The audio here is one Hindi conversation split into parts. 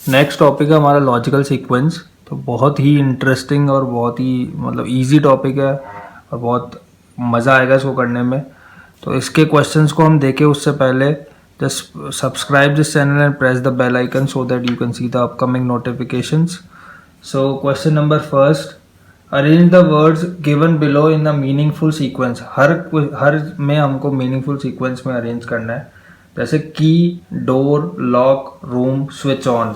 नेक्स्ट टॉपिक है हमारा लॉजिकल सीक्वेंस। तो बहुत ही इंटरेस्टिंग और बहुत ही मतलब इजी टॉपिक है और बहुत मज़ा आएगा इसको करने में। तो इसके क्वेश्चंस को हम देखें उससे पहले just subscribe this channel and press the bell icon so that you can see the upcoming notifications. So question number first, arrange the words given below in a meaningful sequence. हर में हमको मीनिंगफुल सीक्वेंस में अरेंज करना है, जैसे की, door, lock, room, switch on.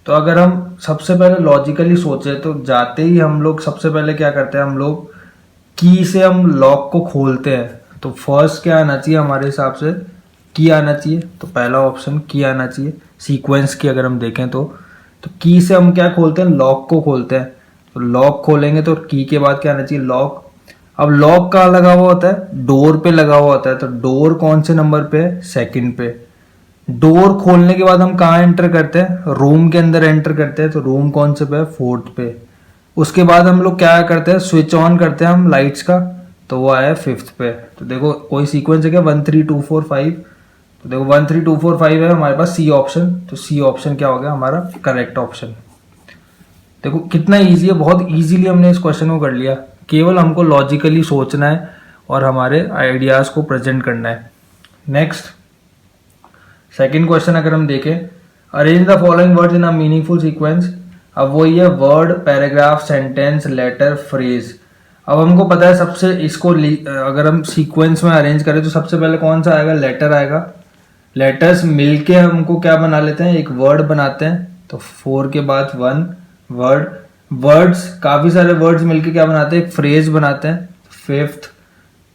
तो अगर हम सबसे पहले लॉजिकली सोचे तो जाते ही हम लोग सबसे पहले क्या करते हैं, हम लोग की से हम लॉक को खोलते हैं। तो फर्स्ट क्या आना चाहिए हमारे हिसाब से, की आना चाहिए। तो पहला ऑप्शन की आना चाहिए सीक्वेंस की अगर हम देखें तो की से हम क्या खोलते हैं, लॉक को खोलते हैं। तो लॉक खोलेंगे तो की के बाद क्या आना चाहिए, लॉक। अब लॉक कहाँ लगा हुआ होता है, डोर पे लगा हुआ होता है। तो डोर कौन से नंबर पे है, सेकंड पे। डोर खोलने के बाद हम कहाँ एंटर करते हैं, रूम के अंदर एंटर करते हैं। तो रूम कौन से पे है, फोर्थ पे। उसके बाद हम लोग क्या करते हैं, स्विच ऑन करते हैं हम लाइट्स का, तो वो आया फिफ्थ पे। तो देखो कोई सीक्वेंस है क्या, 1 3 2 4 5। तो देखो 1 3 2 4 5 है हमारे पास सी ऑप्शन। तो सी ऑप्शन क्या हो गया हमारा करेक्ट ऑप्शन। देखो कितना इजी है, बहुत इजीली हमने इस क्वेश्चन को कर लिया। केवल हमको लॉजिकली सोचना है और हमारे आइडियाज को प्रेजेंट करना है। नेक्स्ट सेकंड क्वेश्चन अगर हम देखें, arrange the following words in a meaningful sequence. अब वही है word, paragraph, sentence, letter, phrase. अब हमको पता है सबसे इसको अगर हम सीक्वेंस में अरेंज करें तो सबसे पहले कौन सा आएगा, लेटर आएगा। लेटर्स मिलके हमको क्या बना लेते हैं, एक वर्ड बनाते हैं। तो 4 के बाद 1 वर्ड। वर्ड्स, काफी सारे वर्ड्स मिलके क्या बनाते हैं, एक फ्रेज बनाते हैं। फिफ्थ,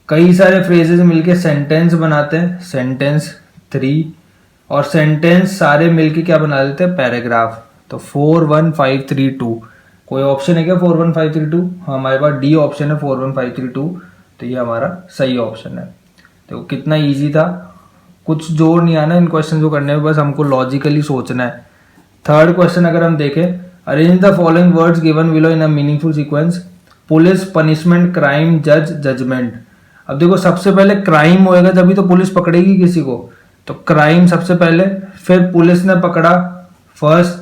कई सारे फ्रेजेस मिलके सेंटेंस बनाते हैं, सेंटेंस 3। और सेंटेंस सारे मिलके क्या बना लेते हैं, पैराग्राफ। तो 4 1 5 3 2। कोई ऑप्शन है क्या 4 1 5 3 2? हाँ हमारे पास डी ऑप्शन है 4 1 5 3 2। तो ये हमारा सही ऑप्शन है। देखो कितना इजी था, कुछ जोर नहीं आना इन क्वेश्चन को करने में, बस हमको लॉजिकली सोचना है। थर्ड क्वेश्चन अगर हम देखें, arrange the following words given below in a meaningful sequence. Police, punishment, crime, जज, जजमेंट। अब देखो सबसे पहले क्राइम होएगा जब तो पुलिस पकड़ेगी किसी को। तो क्राइम सबसे पहले, फिर पुलिस ने पकड़ा फर्स्ट,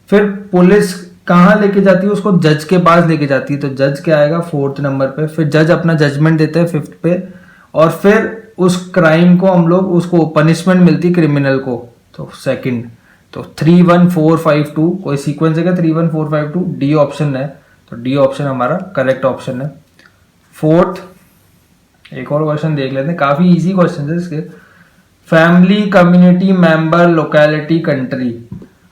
फिर पुलिस कहाँ लेके जाती है उसको, जज के पास लेके जाती है। तो जज क्या आएगा फोर्थ नंबर पे, फिर जज अपना जजमेंट देते हैं फिफ्थ पे। और फिर उस क्राइम को हम लोग उसको पनिशमेंट मिलती क्रिमिनल को, तो सेकंड। तो 3 1 4 5 2। कोई सीक्वेंस है क्या 3 1 4 5 2? डी ऑप्शन है। तो डी ऑप्शन हमारा करेक्ट ऑप्शन है। फोर्थ एक और क्वेश्चन देख लेते हैं, काफी इजी क्वेश्चन है इसके। Family, community, member, locality, country.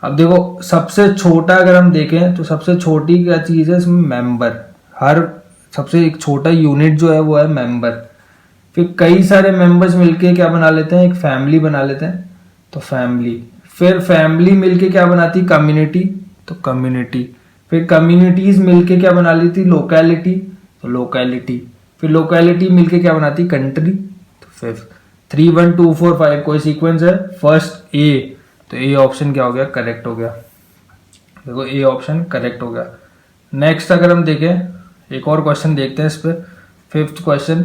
अब देखो सबसे छोटा अगर हम देखें तो सबसे छोटी क्या चीज है इसमें, मेंबर। हर सबसे एक छोटा यूनिट जो है वो है मेंबर। फिर कई सारे मेंबर्स मिलके क्या बना लेते हैं, एक फैमिली बना लेते हैं। तो फैमिली, फिर फैमिली मिलके क्या बनाती, कम्युनिटी। तो कम्युनिटी, फिर कम्युनिटीज मिलके क्या बना लेती, लोकेलिटी। तो लोकेलिटी, फिर लोकेलिटी मिलके क्या बनाती, कंट्री। तो फिफ्थ 3 1 2 4 5। कोई सीक्वेंस है, फर्स्ट ए। तो ए ऑप्शन क्या हो गया, करेक्ट हो गया। देखो ए ऑप्शन करेक्ट हो गया। नेक्स्ट अगर हम देखें एक और क्वेश्चन देखते हैं इस पे। Fifth question,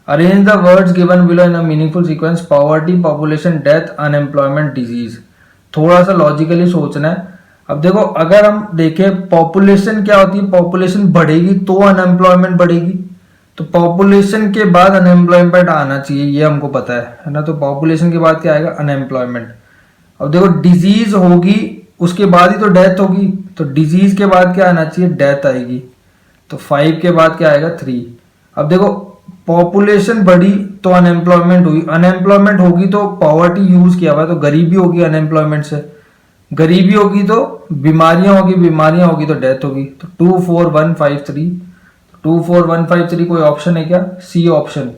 arrange the words given below in a meaningful sequence. Poverty, population, death, unemployment, disease. थोड़ा सा लॉजिकली सोचना है। अब देखो अगर हम देखें पॉपुलेशन क्या होती है, पॉपुलेशन बढ़ेगी तो अनएम्प्लॉयमेंट बढ़ेगी। तो पॉपुलेशन के बाद अनएम्प्लॉयमेंट आना चाहिए, ये हमको पता है ना। तो पॉपुलेशन के बाद क्या आएगा, अनएम्प्लॉयमेंट। अब देखो डिजीज होगी उसके बाद ही तो डेथ होगी। तो डिजीज के बाद क्या आना चाहिए, डेथ आएगी। तो 5 के बाद क्या आएगा, 3। अब देखो पॉपुलेशन बढ़ी तो अनएम्प्लॉयमेंट हुई, अनएम्प्लॉयमेंट होगी तो पॉवर्टी यूज किया हुआ, तो गरीबी होगी अनएम्प्लॉयमेंट से, गरीबी होगी तो बीमारियां होगी, बीमारियां होगी तो डेथ होगी। तो 2 4 1 5 3। 2 4 1 5 3 कोई ऑप्शन है क्या, सी ऑप्शन।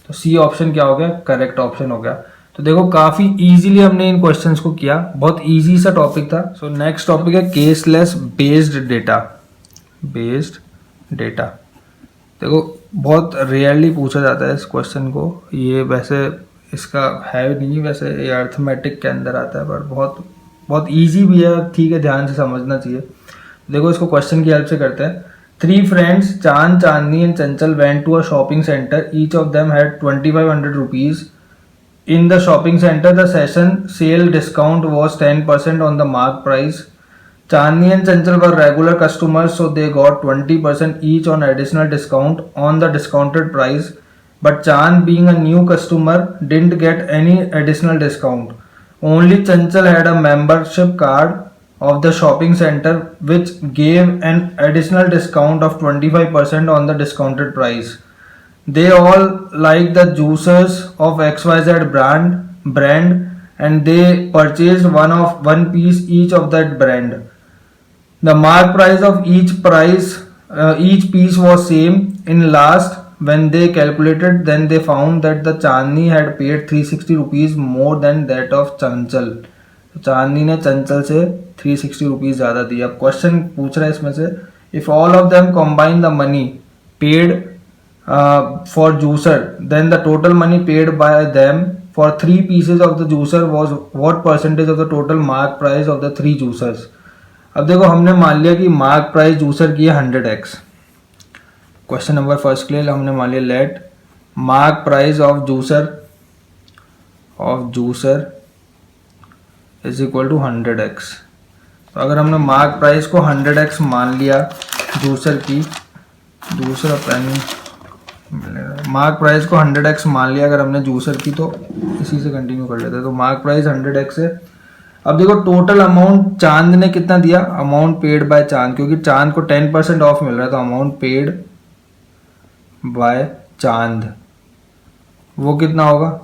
तो सी ऑप्शन क्या हो गया, करेक्ट ऑप्शन हो गया। तो देखो काफी इजीली हमने इन क्वेश्चंस को किया, बहुत इजी सा टॉपिक था। सो नेक्स्ट टॉपिक है caseless based data. Based data, देखो बहुत रेयरली पूछा जाता है इस क्वेश्चन को। ये वैसे इसका है नहीं, वैसे ये अर्थमेटिक के अंदर आता है, पर बहुत बहुत ईजी भी है, ठीक है, ध्यान से समझना चाहिए। देखो इसको क्वेश्चन की हेल्प से करते हैं। 3 friends, Chand, Chandni and Chanchal went to a shopping centre. Each of them had 2500 rupees in the shopping center. The session sale discount was 10% on the mark price. Chandni and Chanchal were regular customers, so they got 20% each on additional discount on the discounted price. But Chand, being a new customer, didn't get any additional discount. Only Chanchal had a membership card of the shopping center, which gave an additional discount of 25% on the discounted price. They all like the juicers of XYZ brand and they purchased one piece each of that brand. The mark price of each piece was same. In last, when they calculated, then they found that the Chandni had paid 360 rupees more than that of Chanchal. तो चांदनी ने चंचल से 360 रुपीज ज़्यादा दिया. अब क्वेश्चन पूछ रहा है इसमें से, if all of them combine the money paid for juicer then the total money paid by them for 3 pieces of the juicer was what percentage of the total mark price of the 3 juicers. अब देखो हमने मान लिया कि मार्क प्राइस जूसर की है 100x. क्वेश्चन नंबर फर्स्ट के लिए हमने मान लिया let mark price of juicer is equal to 100x. तो अगर हमने मार्क प्राइस को 100x मान लिया जूसर की, दूसरा पेन मार्क प्राइस को 100x मान लिया अगर हमने जूसर की, तो इसी से कंटिन्यू कर लेते हैं. तो मार्क प्राइस 100x है. अब देखो टोटल अमाउंट चांद ने कितना दिया, अमाउंट पेड बाय चांद, क्योंकि चांद को 10% ऑफ मिल रहा है, तो अमाउंट पेड बाय चांद वो कितना होगा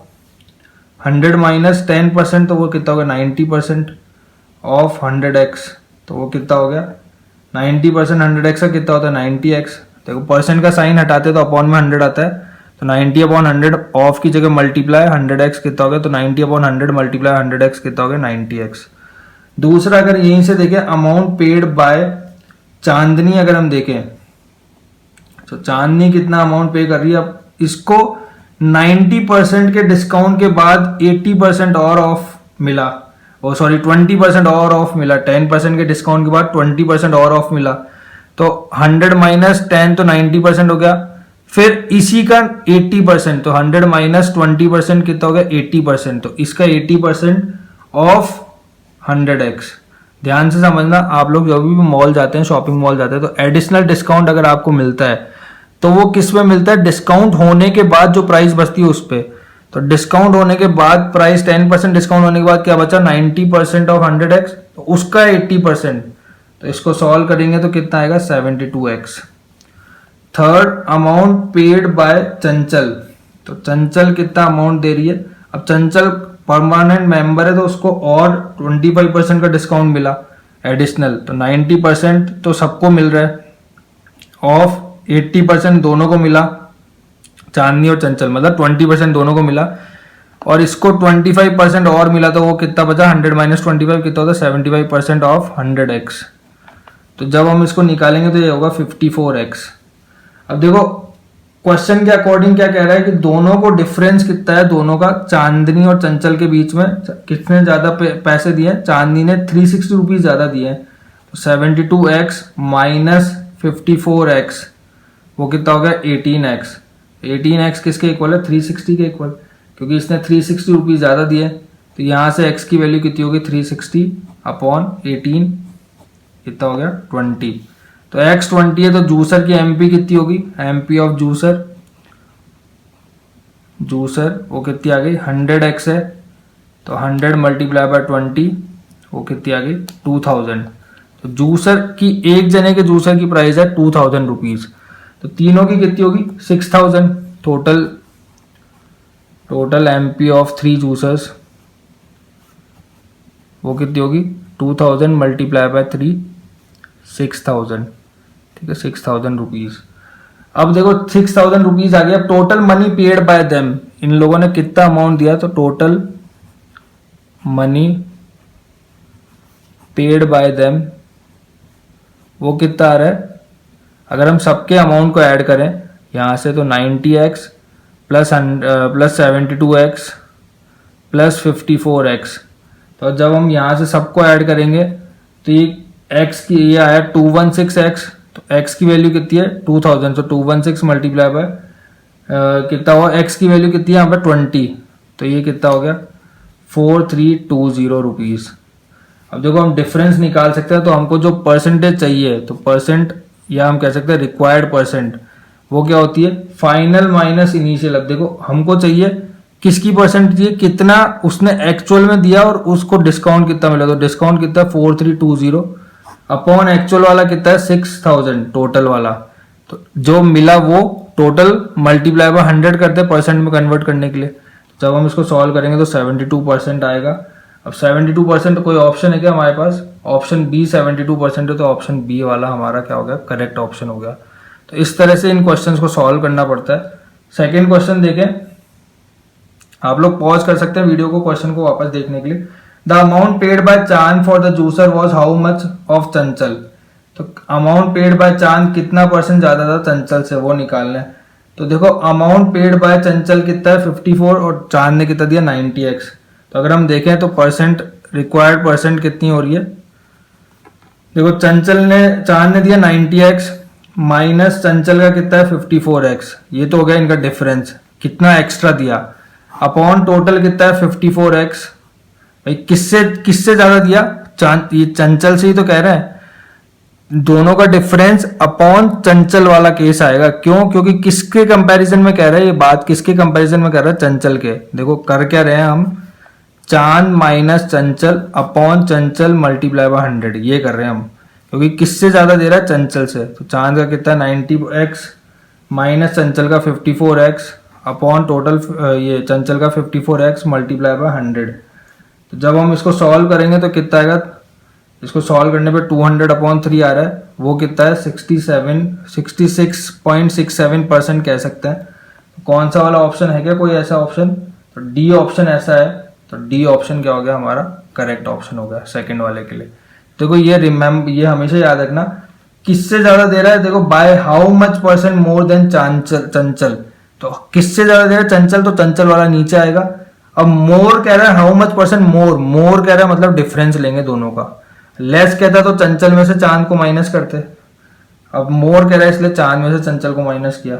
100 माइनस 10%, तो वो कितना होगा 90% ऑफ 100x. तो वो कितना हो गया 90% 100x का कितना होता है 90x. देखो परसेंट का साइन हटाते तो अपॉन में 100 आता है, तो 90 अपॉन 100 ऑफ की जगह मल्टीप्लाई 100x कितना हो गया, तो 90 अपॉन 100 मल्टीप्लाई 100x कितना हो गया 90x. दूसरा अगर यहीं से देखें अमाउंट पेड बाय चांदनी, अगर हम देखें तो चांदनी कितना अमाउंट पे कर रही है. अब इसको 90% के डिस्काउंट के बाद 80% और ऑफ मिला, ओ सॉरी 20% और ऑफ मिला. 10% के डिस्काउंट के बाद 20% और ऑफ मिला, तो 100 माइनस 10 तो 90% हो गया. फिर इसी का 80%, तो 100 माइनस 20% कितना हो गया 80%. तो इसका 80% ऑफ 100x. ध्यान से समझना, आप लोग जब भी मॉल जाते हैं, शॉपिंग मॉल जाते हैं, तो एडिशनल डिस्काउंट अगर आपको मिलता है तो वो किस में मिलता है, डिस्काउंट होने के बाद जो प्राइस बचती है उस पे. तो डिस्काउंट होने के बाद प्राइस 10% डिस्काउंट होने के बाद क्या बचा 90% ऑफ 100x, तो उसका 80%. तो इसको सॉल्व करेंगे तो कितना आएगा 72x. Third amount paid by चंचल, तो चंचल कितना अमाउंट दे रही है. अब चंचल परमानेंट मेंबर है तो उसको और 25% का डिस्काउंट मिला एडिशनल, तो 90% तो सबको मिल रहा है, ऑफ 80% दोनों को मिला, चांदनी और चंचल, मतलब 20% दोनों को मिला, और इसको 25% और मिला, तो वो कितना बचा 100 माइनस 25 कितना होता है 75% ऑफ 100x. तो जब हम इसको निकालेंगे तो ये होगा 54x. अब देखो क्वेश्चन के अकॉर्डिंग क्या कह रहा है कि दोनों को डिफरेंस कितना है, दोनों का चांदनी और चंचल के बीच में कितने ज्यादा पैसे दिए. चांदनी ने 360 रुपीज ज्यादा दिए, तो 72x माइनस 54x वो कितना हो गया 18x. 18x किसके इक्वल है 360 के इक्वल, क्योंकि इसने 360 रुपीज ज्यादा दिए. तो यहाँ से x की वैल्यू कितनी होगी 360 अपॉन 18 कितना हो गया 20. तो x 20 है, तो जूसर की MP कितनी होगी, MP ऑफ जूसर वो कितनी आ गई 100x है, तो 100 मल्टीप्लाई बाय 20 वो कितनी आ गई 2000. तो जूसर की एक जने के जूसर की प्राइस है 2000 रुपीज, तो तीनों की कितनी होगी 6000. टोटल MP ऑफ 3 जूसर्स वो कितनी होगी 2000 मल्टीप्लाई बाय 3 6000. ठीक है 6000 रुपीज. अब देखो 6000 रुपीज आ गया. Total money paid by them, इन लोगों ने कितना अमाउंट दिया, तो total money paid by them वो कितना आ रहा है. अगर हम सबके अमाउंट को ऐड करें यहाँ से, तो 90x plus 72x plus 54x. तो जब हम यहाँ से सबको ऐड करेंगे तो ये x की ये आया 216x, तो x की वैल्यू कितनी है 2000. तो 216 मल्टीप्लाई बाय कितना हुआ, x की वैल्यू कितनी है यहाँ पर 20, तो ये कितना हो गया 4320 रुपीज़. अब देखो हम डिफरेंस निकाल सकते हैं, तो हमको जो परसेंटेज चाहिए तो परसेंट, या हम कह सकते हैं रिक्वायर्ड परसेंट, वो क्या होती है फाइनल माइनस इनिशियल। अब देखो हमको चाहिए किसकी परसेंट चाहिए, कितना उसने एक्चुअल में दिया और उसको डिस्काउंट कितना मिला, तो डिस्काउंट कितना 4320 अपॉन एक्चुअल वाला कितना है 6000 टोटल वाला, तो जो मिला वो टोटल मल्टीप्लाई बाय 100 करते हैं परसेंट में कन्वर्ट करने के लिए। जब हम इसको सॉल्व करेंगे तो 72% आएगा। अब 72% कोई ऑप्शन है क्या हमारे पास, ऑप्शन बी 72% है, तो ऑप्शन बी वाला हमारा क्या हो गया करेक्ट ऑप्शन हो गया। तो इस तरह से इन क्वेश्चंस को सॉल्व करना पड़ता है। सेकेंड क्वेश्चन देखें, आप लोग पॉज कर सकते हैं वीडियो को क्वेश्चन को वापस देखने के लिए। द अमाउंट पेड बाय चांद for the juicer was how much of चंचल, तो अमाउंट पेड बाय चांद कितना परसेंट ज्यादा था चंचल से, वो निकालना है। तो देखो अमाउंट पेड बाय चंचल कितना है 54 और चांद ने कितना दिया 90x। तो अगर हम देखें तो परसेंट रिक्वायर्ड परसेंट कितनी हो रही है, देखो चांद ने दिया 90x माइनस चंचल का कितना है 54x, ये तो हो गया इनका डिफरेंस, कितना एक्स्ट्रा दिया, अपॉन टोटल कितना है 54x। भाई किससे किससे ज्यादा दिया, ये चंचल से ही तो कह रहे हैं, दोनों का डिफरेंस अपॉन चंचल वाला केस आएगा। क्यों, क्योंकि किसके कंपैरिजन में कह रहा है ये बात, किसके कंपैरिजन में कर रहा है चंचल के। देखो कर क्या रहे हैं हम, चांद minus Chanchal upon Chanchal multiply by 100, ये कर रहे हैं हम, क्योंकि किससे ज्यादा दे रहा है चंचल से। तो चांद का कितना 90x माइनस चंचल का 54x अपॉन टोटल ये चंचल का 54x मल्टीप्लाई बाय 100। तो जब हम इसको सॉल्व करेंगे तो कितना आएगा, इसको सॉल्व करने पे 200/3 आ रहा है, वो कितना है 66.67% कह सकते हैं। तो कौन सा वाला ऑप्शन है क्या कोई ऐसा ऑप्शन, तो डी ऑप्शन ऐसा है। तो डी ऑप्शन क्या हो गया हमारा करेक्ट ऑप्शन हो गया सेकंड वाले के लिए। देखो ये हमेशा याद रखना, किससे ज्यादा दे रहा है, देखो by how much percent more than चंचल, तो किससे ज्यादा दे रहा है चंचल, तो चंचल वाला नीचे आएगा। अब मोर कह रहा है हाउ मच परसेंट मोर कह रहा है मतलब डिफरेंस लेंगे दोनों का, लेस कहता तो चंचल में से चांद को माइनस करते, अब मोर कह रहा है इसलिए चांद में से चंचल को माइनस किया,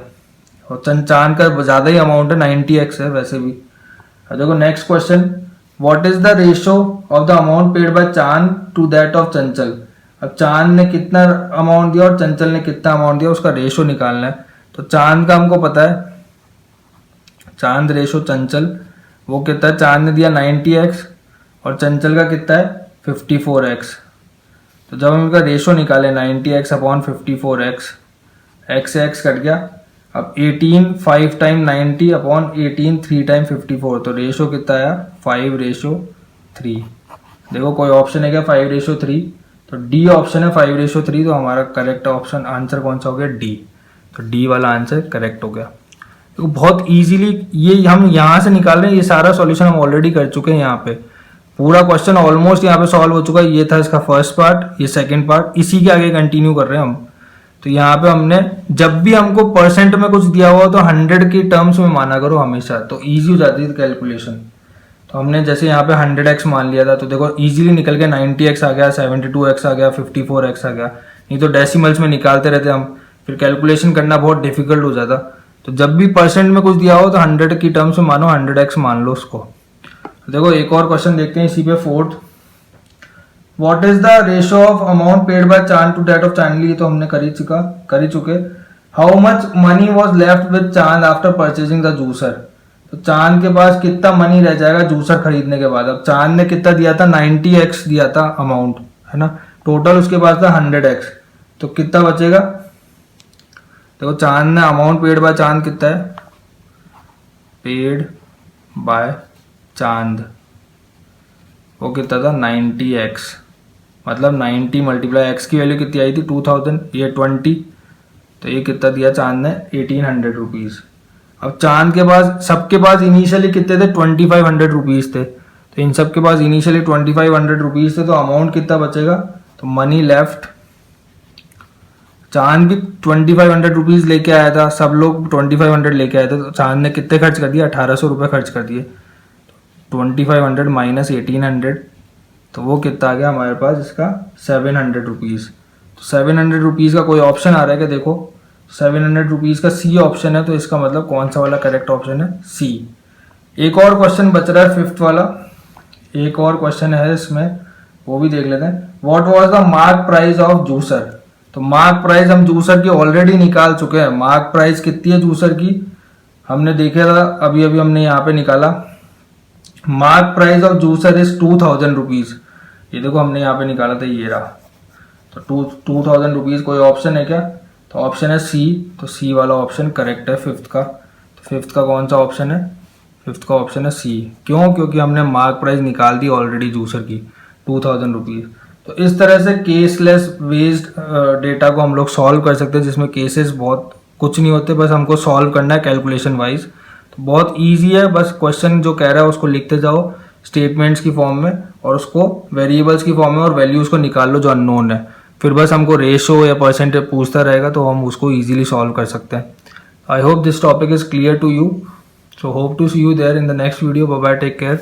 और चांद का ज्यादा ही अमाउंट है 90x है वैसे भी। अब देखो next question, what is the ratio of the amount paid by चांद टू दैट ऑफ चंचल। अब चांद ने कितना अमाउंट दिया और चंचल ने कितना अमाउंट दिया, उसका रेशियो निकालना है। तो चांद का हमको पता है, चांद रेशियो चंचल वो कितना है, चांद ने दिया 90x और चंचल का कितना है 54x। तो जब हम इनका रेशियो निकाले 90x अपॉन 54x, x से x कट गया। अब 18 5 टाइम 90 अपॉन 18 3 टाइम 54, तो रेशियो कितना आया 5:3। देखो कोई ऑप्शन है क्या 5:3, तो डी ऑप्शन है 5:3, तो हमारा करेक्ट ऑप्शन आंसर कौन सा हो गया डी, तो डी वाला आंसर करेक्ट हो गया। देखो बहुत इजीली ये हम यहाँ से निकाल रहे हैं, ये सारा सॉल्यूशन हम ऑलरेडी कर चुके हैं, यहाँ पे पूरा क्वेश्चन ऑलमोस्ट यहाँ पे सॉल्व हो चुका है। ये था इसका फर्स्ट पार्ट, ये सेकंड पार्ट, इसी के आगे कंटिन्यू कर रहे हैं हम। तो यहाँ पे हमने जब भी हमको परसेंट में कुछ दिया हुआ तो 100 की टर्म्स में माना करो हमेशा, तो इजी हो जाती है कैलकुलेशन। तो हमने जैसे यहाँ पे 100x मान लिया था, तो देखो इजीली निकल के 90x आ गया, 72x आ गया, 54x आ गया। नहीं तो डेसिमल्स में निकालते रहते हम, फिर कैलकुलेशन करना बहुत डिफिकल्ट हो जाता। तो जब भी परसेंट में कुछ दिया हो तो 100 की टर्म्स में मानो, 100x मान लो उसको। देखो एक और क्वेश्चन देखते हैं इसी पे, fourth, what is the ratio of amount paid by चांद टू दैट ऑफ चांदनी, ये तो हमने कर ही चुके। How much money was left with चांद आफ्टर परचेजिंग द जूसर, तो चांद के पास कितना मनी रह जाएगा जूसर खरीदने के बाद। अब चांद ने कितना दिया था 90x दिया था अमाउंट, है ना, टोटल उसके पास था 100x, तो कितना बचेगा। देखो चांद ने अमाउंट पेड बाय चांद कितना है, पेड बाय चांद वो कितना था 90x, मतलब 90 मल्टीप्लाई x की वैल्यू कितनी आई थी 2000, ये 20, तो ये कितना दिया चांद ने 1800 रुपीज। अब चांद के पास सबके पास इनिशियली कितने थे 2500 रुपीज थे, तो इन सब के पास इनिशियली 2500 रुपीज थे, तो अमाउंट कितना बचेगा, तो मनी लेफ्ट, चांद भी 2500 रुपीज लेके आया था, सब लोग 2500 लेके आए थे, तो चांद ने कितने खर्च कर दिया 1800 रुपये खर्च कर दिए। 2500 माइनस 1800, तो वो कितना आ गया हमारे पास इसका 700 रुपीज़। तो 700 रुपीज़ का कोई ऑप्शन आ रहा है क्या, देखो 700 रुपीज़ का सी ऑप्शन है, तो इसका मतलब कौन सा वाला करेक्ट ऑप्शन है, सी। एक और क्वेश्चन बच रहा है फिफ्थ वाला, एक और क्वेश्चन है इसमें, वो भी देख लेते हैं। What was the mark price of juicer. तो मार्क प्राइस हम जूसर की ऑलरेडी निकाल चुके हैं। मार्क प्राइस कितनी है जूसर की, हमने देखा था अभी अभी हमने यहाँ पे निकाला। Mark price of juicer is 2000 rupees. ये देखो हमने यहाँ पे निकाला था, ये रहा। तो 2000 रुपीज। कोई ऑप्शन है क्या? तो ऑप्शन है सी। तो सी वाला ऑप्शन करेक्ट है फिफ्थ का। तो फिफ्थ का कौन सा ऑप्शन है? फिफ्थ का ऑप्शन है सी। क्यों? क्योंकि हमने मार्क प्राइस निकाल दी ऑलरेडी जूसर की 2000 रुपीज। तो इस तरह से केसलेस बेस्ड डेटा को हम लोग सॉल्व कर सकते हैं, जिसमें केसेस बहुत कुछ नहीं होते, बस हमको सॉल्व करना है कैलकुलेशन वाइज। तो बहुत ईजी है, बस क्वेश्चन जो कह रहा है उसको लिखते जाओ स्टेटमेंट्स की फॉर्म में, और उसको वेरिएबल्स की फॉर्म में और वैल्यूज को निकाल लो जो अननोन है। फिर बस हमको रेशो या परसेंटेज पूछता रहेगा तो हम उसको ईजिली सॉल्व कर सकते हैं। I hope this topic is clear to you. So hope to see you there in the next video. Bye bye, take care.